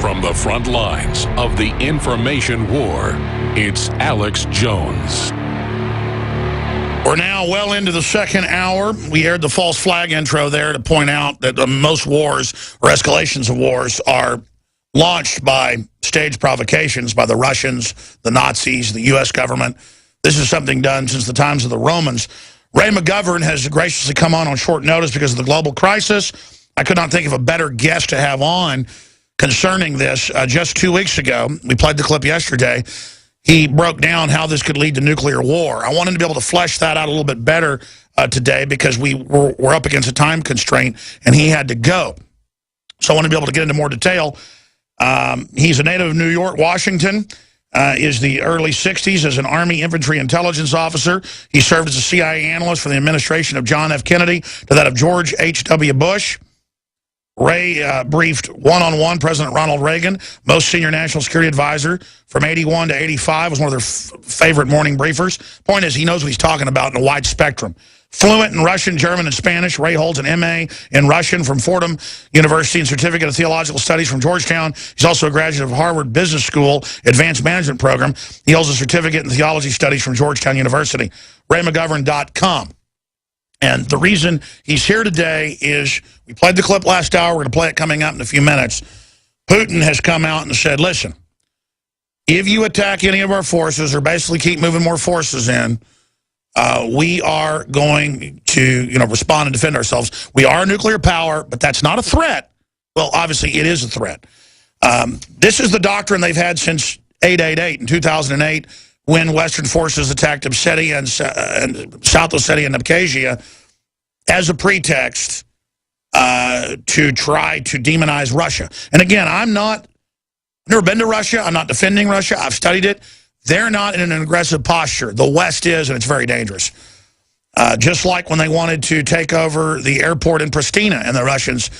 From the front lines of the information war, it's Alex Jones. We're now well into the second hour. We aired the false flag intro there to point out that most wars or escalations of wars are launched by staged provocations by the Russians, the Nazis, the U.S. government. This is something done since the times of the Romans. Ray McGovern has graciously come on short notice because of the global crisis. I could not think of a better guest to have on concerning this. Just 2 weeks ago, we played the clip yesterday, he broke down how this could lead to nuclear war. I wanted to be able to flesh that out a little bit better today because we're up against a time constraint, and he had to go. So I want to be able to get into more detail. He's a native of New York, Washington, is the early 60s as an Army infantry intelligence officer. He served as a CIA analyst for the administration of John F. Kennedy to that of George H.W. Bush. Ray briefed one-on-one President Ronald Reagan, most senior national security advisor from 81 to 85, was one of their favorite morning briefers. Point is, he knows what he's talking about in a wide spectrum. Fluent in Russian, German, and Spanish, Ray holds an MA in Russian from Fordham University and Certificate of Theological Studies from Georgetown. He's also a graduate of Harvard Business School Advanced Management Program. He holds a certificate in Theology Studies from Georgetown University. RayMcGovern.com. And the reason he's here today is, we played the clip last hour, we're going to play it coming up in a few minutes. Putin has come out and said, listen, if you attack any of our forces or basically keep moving more forces in, we are going to respond and defend ourselves. We are a nuclear power, but that's not a threat. Well, obviously it is a threat. This is the doctrine they've had since 888 in 2008, when Western forces attacked Ossetia and South Ossetia and Abkhazia as a pretext to try to demonize Russia. And again, I've never been to Russia. I'm not defending Russia. I've studied it. They're not in an aggressive posture. The West is, and it's very dangerous. Just like when they wanted to take over the airport in Pristina, and the Russians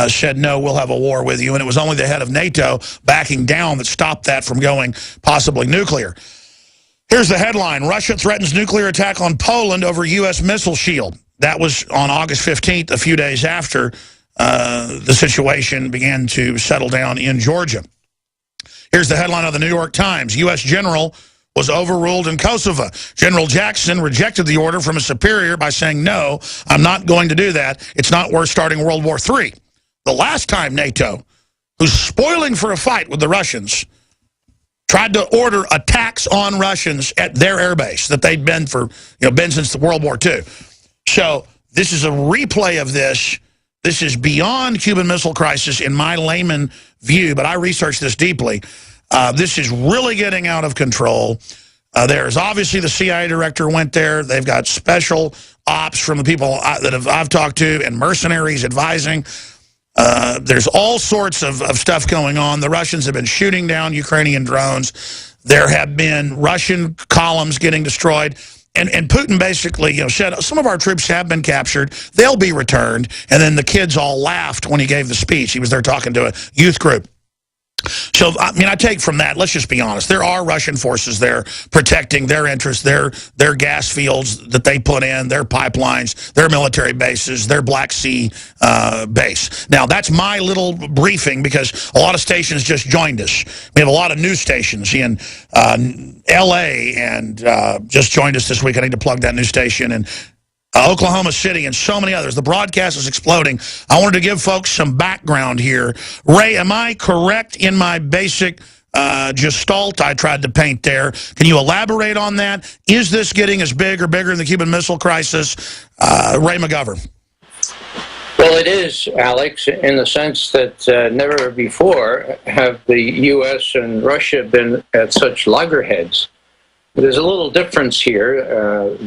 said, no, we'll have a war with you. And it was only the head of NATO backing down that stopped that from going possibly nuclear. Here's the headline: Russia threatens nuclear attack on Poland over U.S. missile shield. That was on August 15th, a few days after the situation began to settle down in Georgia. Here's the headline of the New York Times: U.S. general was overruled in Kosovo. General Jackson rejected the order from his superior by saying, no, I'm not going to do that. It's not worth starting World War III. The last time NATO, who's spoiling for a fight with the Russians, tried to order attacks on Russians at their airbase that they'd been since World War II. So this is a replay of this. This is beyond Cuban Missile Crisis in my layman view, but I researched this deeply. This is really getting out of control. There's obviously the CIA director went there. They've got special ops from the people that I've talked to and mercenaries advising. There's all sorts of stuff going on. The Russians have been shooting down Ukrainian drones. There have been Russian columns getting destroyed. And Putin basically said, some of our troops have been captured. They'll be returned. And then the kids all laughed when he gave the speech. He was there talking to a youth group. So, I mean, I take from that, let's just be honest, there are Russian forces there protecting their interests, their gas fields that they put in, their pipelines, their military bases, their Black Sea base. Now, that's my little briefing because a lot of stations just joined us. We have a lot of news stations in L.A. and just joined us this week. I need to plug that news station. And Oklahoma City, and so many others. The broadcast is exploding. I wanted to give folks some background here. Ray, am I correct in my basic gestalt I tried to paint there? Can you elaborate on that? Is this getting as big or bigger than the Cuban Missile Crisis? Ray McGovern. Well, it is, Alex, in the sense that never before have the U.S. and Russia been at such loggerheads. There's a little difference here.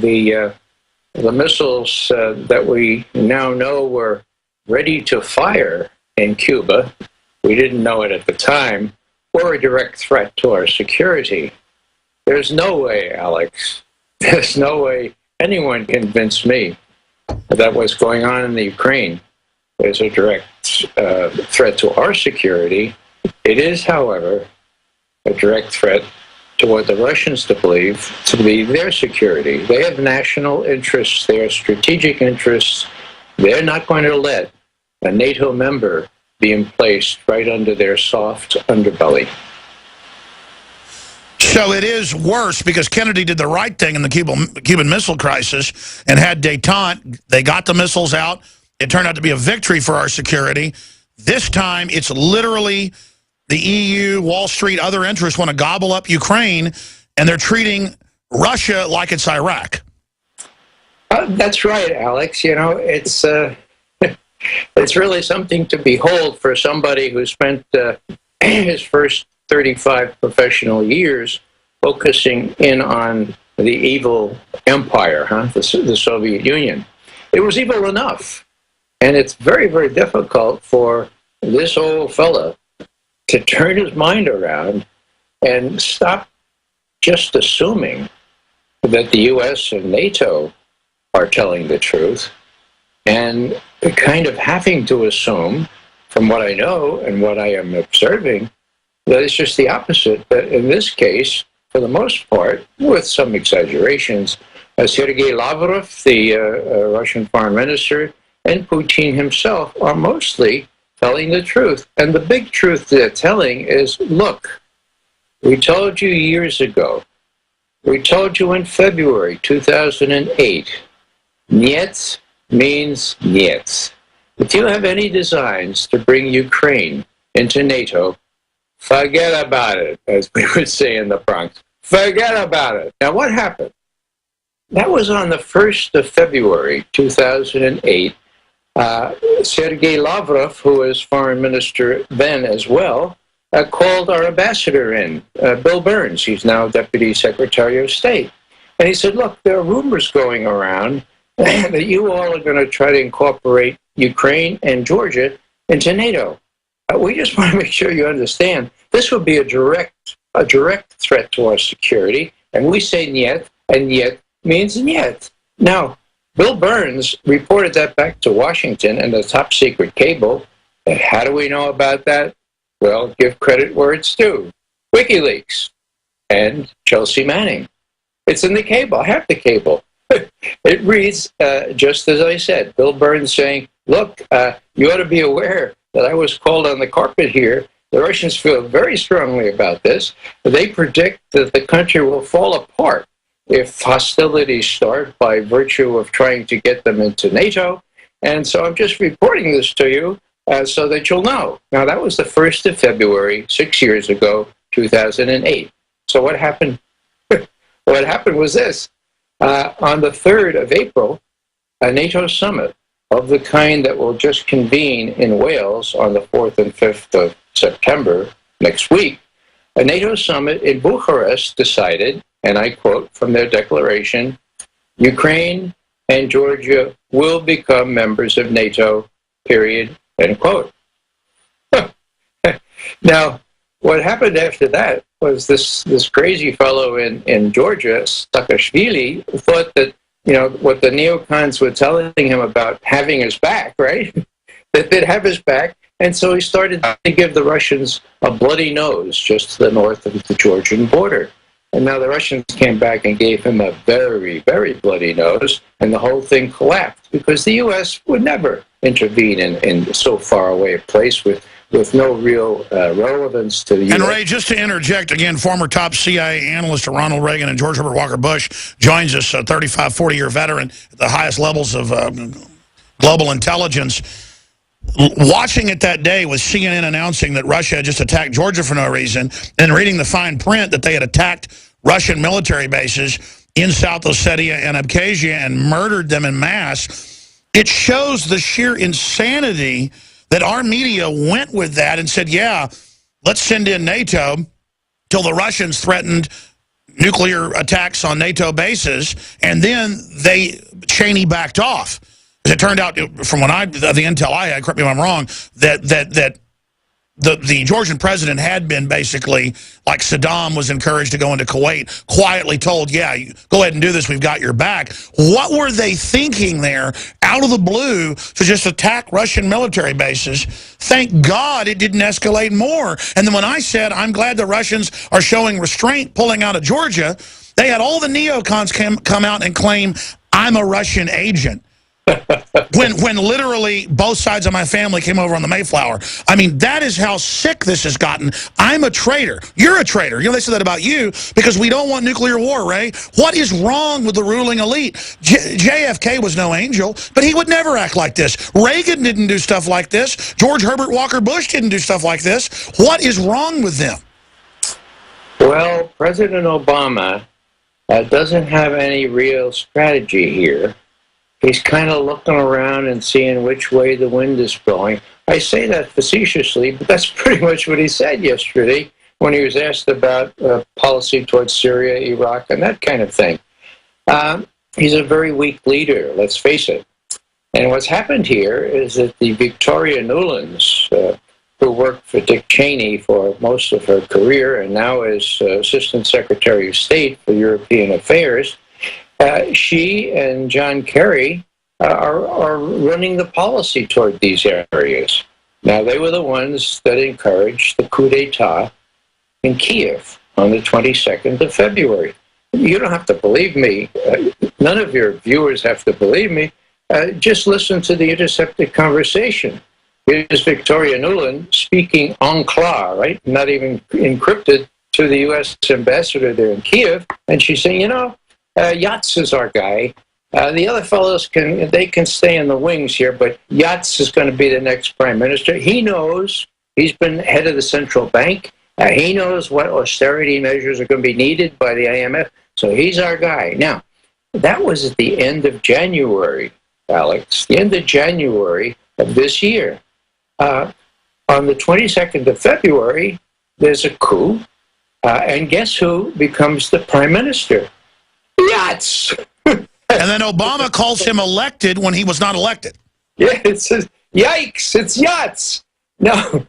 The missiles that we now know were ready to fire in Cuba, we didn't know it at the time, were a direct threat to our security. There's no way, Alex, there's no way anyone convinced me that what's going on in the Ukraine is a direct threat to our security. It is, however, a direct threat to what the Russians believe to be their security. They have national interests, they have strategic interests. They're not going to let a NATO member being placed right under their soft underbelly. So it is worse because Kennedy did the right thing in the Cuban Missile Crisis and had détente. They got the missiles out. It turned out to be a victory for our security. This time, it's literally the EU, Wall Street, other interests want to gobble up Ukraine, and they're treating Russia like it's Iraq. That's right, Alex. You know, it's it's really something to behold for somebody who spent his first 35 professional years focusing in on the evil empire, the Soviet Union. It was evil enough. And it's very, very difficult for this old fella to turn his mind around and stop just assuming that the U.S. and NATO are telling the truth and kind of having to assume, from what I know and what I am observing, that it's just the opposite. That in this case, for the most part, with some exaggerations, Sergei Lavrov, the Russian foreign minister, and Putin himself are mostly telling the truth. And the big truth they're telling is, look, we told you years ago, we told you in February 2008, niet means niet. If you have any designs to bring Ukraine into NATO, forget about it, as we would say in the Bronx. Forget about it. Now, what happened? That was on the 1st of February 2008. Sergei Lavrov, who was foreign minister then as well, called our ambassador in, Bill Burns. He's now Deputy Secretary of State. And he said, look, there are rumors going around that you all are going to try to incorporate Ukraine and Georgia into NATO. We just want to make sure you understand this would be a direct threat to our security. And we say niet, and niet means niet. Now, Bill Burns reported that back to Washington in the top secret cable. And how do we know about that? Well, give credit where it's due. WikiLeaks and Chelsea Manning. It's in the cable. I have the cable. It reads, just as I said, Bill Burns saying, look, you ought to be aware that I was called on the carpet here. The Russians feel very strongly about this. They predict that the country will fall apart if hostilities start by virtue of trying to get them into NATO. And so I'm just reporting this to you so that you'll know. Now, that was the 1st of February, 6 years ago, 2008. So what happened? What happened was this. On the 3rd of April, a NATO summit of the kind that will just convene in Wales on the 4th and 5th of September next week, a NATO summit in Bucharest decided, and I quote from their declaration, Ukraine and Georgia will become members of NATO, period, end quote. Now, what happened after that was this crazy fellow in Georgia, Saakashvili, thought that, you know, what the neocons were telling him about having his back, right? That they'd have his back. And so he started to give the Russians a bloody nose just to the north of the Georgian border. And now the Russians came back and gave him a very, very bloody nose, and the whole thing collapsed because the U.S. would never intervene in so far away a place with no real relevance to the U.S. And Ray, just to interject, again, former top CIA analyst Ronald Reagan and George Herbert Walker Bush joins us, a 35, 40-year veteran at the highest levels of global intelligence. Watching it that day with CNN announcing that Russia had just attacked Georgia for no reason, and reading the fine print that they had attacked Russian military bases in South Ossetia and Abkhazia and murdered them en masse, it shows the sheer insanity that our media went with that and said, yeah, let's send in NATO, till the Russians threatened nuclear attacks on NATO bases, and then Cheney backed off. It turned out, from the intel I had, correct me if I'm wrong, that the Georgian president had been basically, like Saddam was encouraged to go into Kuwait, quietly told, yeah, go ahead and do this, we've got your back. What were they thinking there, out of the blue, to just attack Russian military bases? Thank God it didn't escalate more. And then when I said, I'm glad the Russians are showing restraint pulling out of Georgia, they had all the neocons come out and claim, I'm a Russian agent. when literally both sides of my family came over on the Mayflower. I mean, that is how sick this has gotten. I'm a traitor. You're a traitor. You know, they said that about you because we don't want nuclear war, Ray. What is wrong with the ruling elite? JFK was no angel, but he would never act like this. Reagan didn't do stuff like this. George Herbert Walker Bush didn't do stuff like this. What is wrong with them? Well, President Obama doesn't have any real strategy here. He's kind of looking around and seeing which way the wind is blowing. I say that facetiously, but that's pretty much what he said yesterday when he was asked about policy towards Syria, Iraq, and that kind of thing. He's a very weak leader, let's face it. And what's happened here is that the Victoria Nulands, who worked for Dick Cheney for most of her career and now is Assistant Secretary of State for European Affairs, she and John Kerry are running the policy toward these areas. Now, they were the ones that encouraged the coup d'etat in Kiev on the 22nd of February. You don't have to believe me. None of your viewers have to believe me. Just listen to the intercepted conversation. Here's Victoria Nuland speaking en clair, right? Not even encrypted, to the U.S. ambassador there in Kiev. And she's saying, you know, Yats is our guy. The other fellows can stay in the wings here, but Yats is going to be the next prime minister. He knows. He's been head of the central bank. He knows what austerity measures are going to be needed by the IMF. So he's our guy. Now, that was at the end of January, Alex. The end of January of this year. On the 22nd of February, there's a coup. And guess who becomes the prime minister? Yats! And then Obama calls him elected when he was not elected. Yeah, it says, yikes, it's Yats! Now,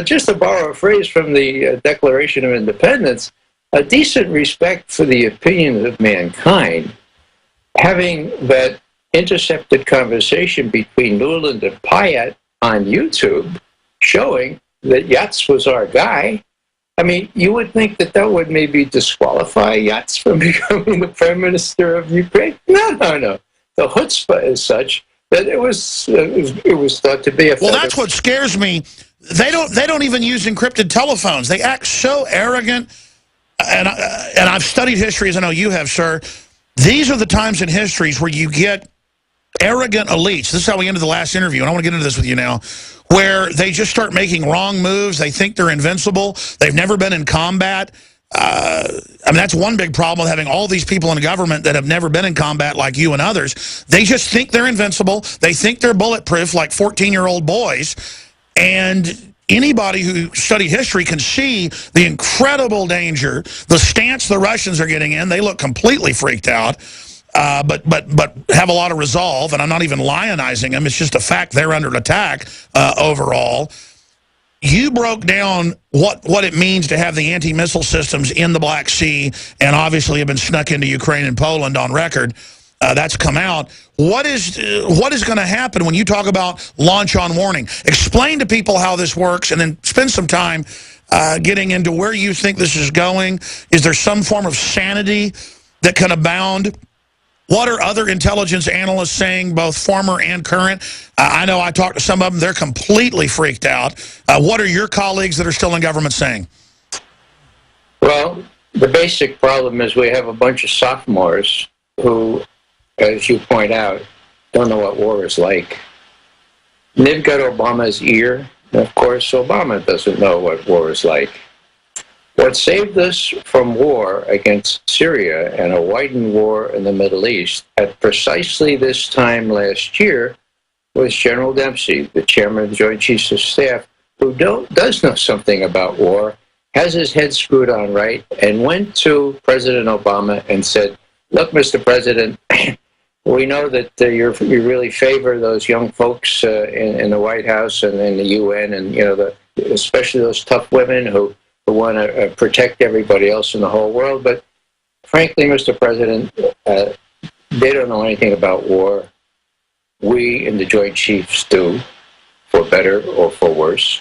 just to borrow a phrase from the Declaration of Independence, a decent respect for the opinions of mankind, having that intercepted conversation between Nuland and Pyatt on YouTube showing that Yats was our guy, I mean, you would think that that would maybe disqualify Yats from becoming the prime minister of Ukraine. No. The chutzpah is such that it was thought to be a... Well, that's what scares me. They don't even use encrypted telephones. They act so arrogant. And I've studied history, as I know you have, sir. These are the times in histories where you get arrogant elites. This is how we ended the last interview, and I want to get into this with you now, where they just start making wrong moves. They think they're invincible. They've never been in combat. I mean, that's one big problem with having all these people in government that have never been in combat like you and others. They just think they're invincible. They think they're bulletproof like 14-year-old boys. And anybody who studied history can see the incredible danger, the stance the Russians are getting in. They look completely freaked out. But have a lot of resolve, and I'm not even lionizing them. It's just a fact they're under attack overall. You broke down what it means to have the anti-missile systems in the Black Sea, and obviously have been snuck into Ukraine and Poland on record. That's come out. What is going to happen when you talk about launch on warning? Explain to people how this works, and then spend some time getting into where you think this is going. Is there some form of sanity that can abound? What are other intelligence analysts saying, both former and current? I know I talked to some of them. They're completely freaked out. What are your colleagues that are still in government saying? Well, the basic problem is we have a bunch of sophomores who, as you point out, don't know what war is like. And they've got Obama's ear. And of course, Obama doesn't know what war is like. What saved us from war against Syria and a widened war in the Middle East at precisely this time last year was General Dempsey, the chairman of the Joint Chiefs of Staff, who does know something about war, has his head screwed on right, and went to President Obama and said, look, Mr. President, we know that you really favor those young folks in the White House and in the UN, and especially those tough women who want to protect everybody else in the whole world. But frankly, Mr. President, they don't know anything about war. We in the Joint Chiefs do, for better or for worse.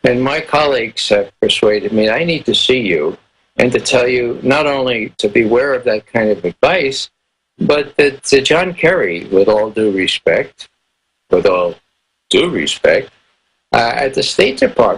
And my colleagues have persuaded me I need to see you and to tell you not only to beware of that kind of advice, but that John Kerry, with all due respect, at the State Department,